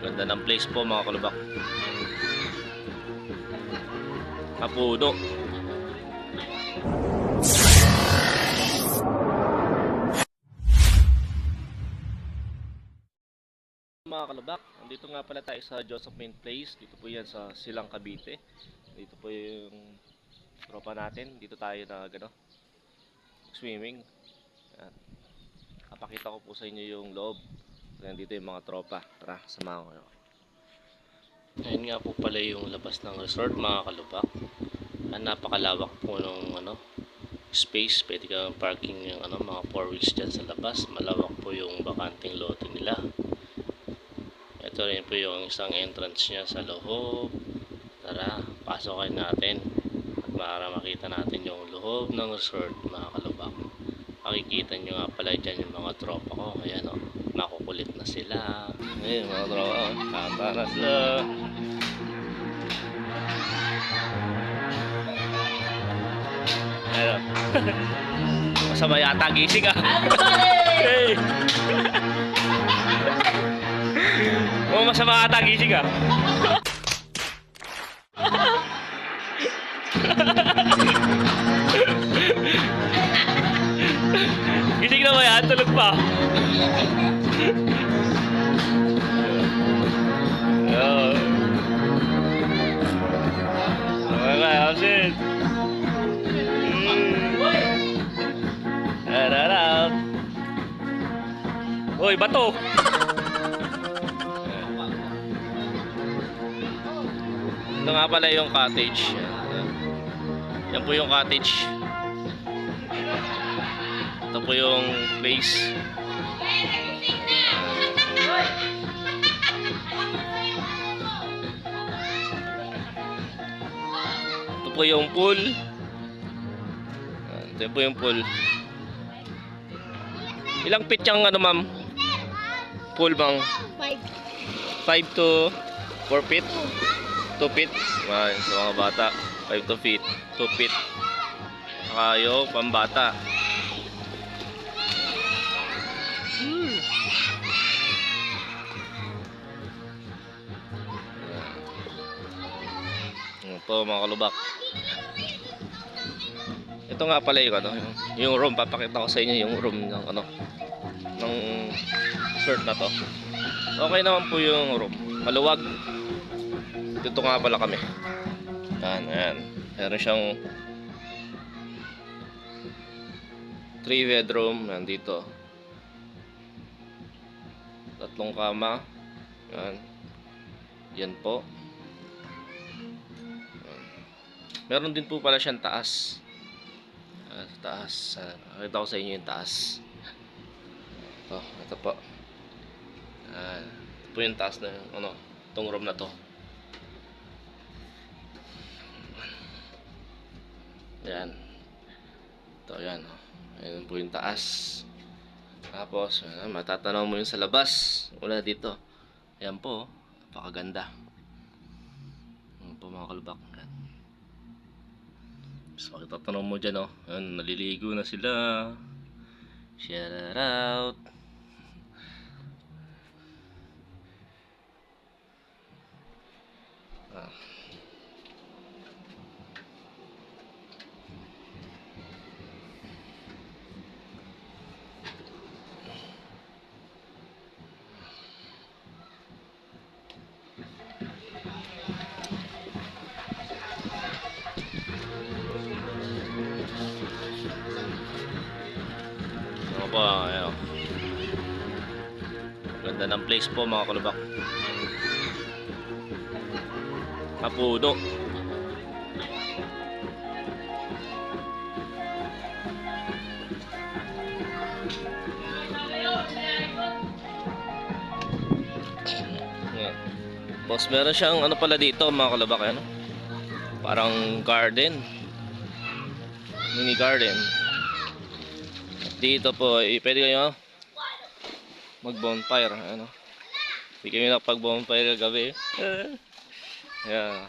Ganda ng place po mga kalubak. Kapuno. Mga kalubak, nandito nga pala tayo sa Joseph Main Place. Dito po yan sa Silang Cavite. Dito po yung tropa natin. Dito tayo swimming. Yan. Kapakita ko po sa inyo yung loob. Nandito yung mga tropa. Tara, samahan ko kayo. Ayun nga po pala yung labas ng resort mga kalubak. Napakalawak po ng space. Pwede ka parking yung mga 4 wheels dyan sa labas. Malawak po yung bakanting lote nila. Ito rin po yung isang entrance niya sa loob. Tara, pasokin natin at para makita natin yung loob ng resort mga kalubak. Makikita nyo nga pala dyan yung mga tropa ko. Ayan o, makukulit na sila. Ayan mga tropa, kanta na sila. Ayan o. Masama yata gising ah. Hey! Masama yata gising ah. Gising na ba yan? Tulog pa. Okay ka, Hamsin. Uy, bato. Ito nga pala yung cottage. Yan po yung cottage. Ito po yung place. Ito po yung pool. Ito po yung pool. Ilang feet yung ma'am? Pool bang? 5 to 4 feet? 2 feet? Ayan, sa mga bata. 5 to feet. 2 feet. Saka yung pambata. Ito mga kalubak. Ito nga pala yung yung room. Papakita ko sa inyo yung room ng ng resort na to. Okay naman po yung room. Maluwag. Dito nga pala kami. Ayan. Meron siyang 3 bedroom. Nandito 3 kama. Ayan. Yan po. Meron din po pala siyang taas. Taas. Nakita ko sa inyo yung taas. Ito po. Ito po yung taas na itong room na to. Yan. Ito yan. Ayan po yung taas. Tapos matatanaw mo yung sa labas. Wala dito. Ayan po. Napakaganda. Ayan po mga kalubak. So itatanong mo dyan ayan, naliligo na sila. Shout out. Ayan. Ganda ng place po mga kalubak. Kapuno. Boss, meron siyang pala dito mga kalubak. Parang garden. Mini garden. Dito po, pwede kayo mag-bonfire. Hindi kami nakapag-bonfire gabi. Ayan.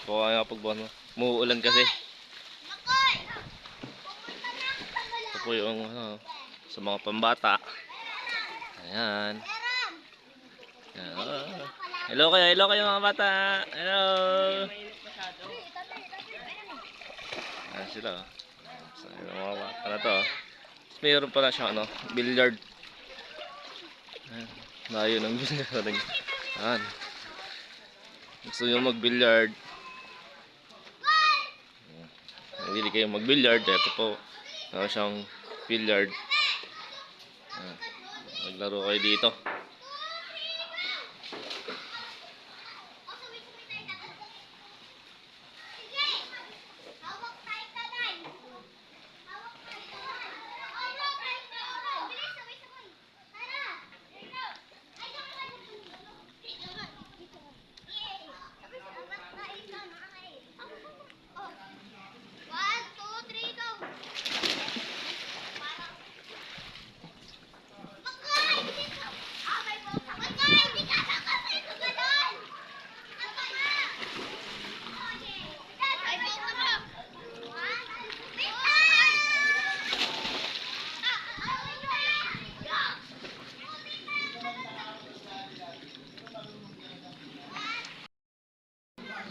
Po kayo nakapag-bonfire. Muuulan kasi. Ito po yung sa mga pambata. Ayan. Ayan. Hello kayo mga bata. Hello. Ayan sila. Oh. So, yung mga bata na to. Tapos mayroon pala siyang ano, billiard. Ayan. Layo ng billiard. Ayan. Gusto nyo mag-billiard. Hindi kayo mag-billiard. Ito po. Meron siyang billiard. Ayan. Maglaro kayo dito.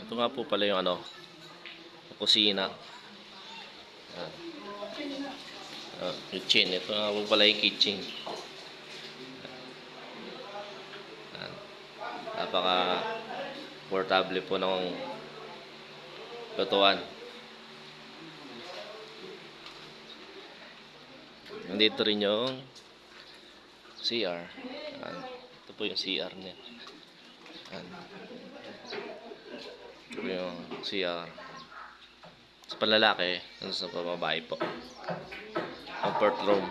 Ito nga po pala yung ano, kusina. Kitchen. Ito nga po pala yung kitchen. Napaka portable po ng lutuan. Nandito rin yung CR. Ito po yung CR niya. Ito po yung CR. Sa panlalaki, sa pambabae po. Comfort room.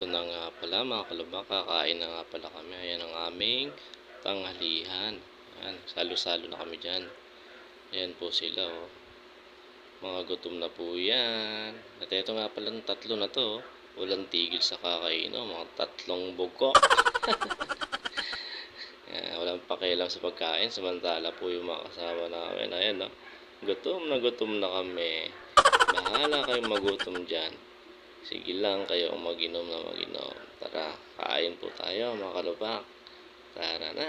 Ito na nga pala mga kalubak, kakain na nga pala kami. Ayan ang aming tanghalian. Ayan, salo-salo na kami dyan. Ayan po sila oh. Mga gutom na po yan. At ito nga pala ng tatlo na to. Walang tigil sa kakain. Mga tatlong bugok. Walang pakialam sa pagkain. Samantala po yung mga kasama namin. Ayan no. Gutom na kami. Bahala kayong magutom dyan. Sige lang kayo mag-inom na mag-inom. Tara, kain po tayo mga kalubak. Tara na.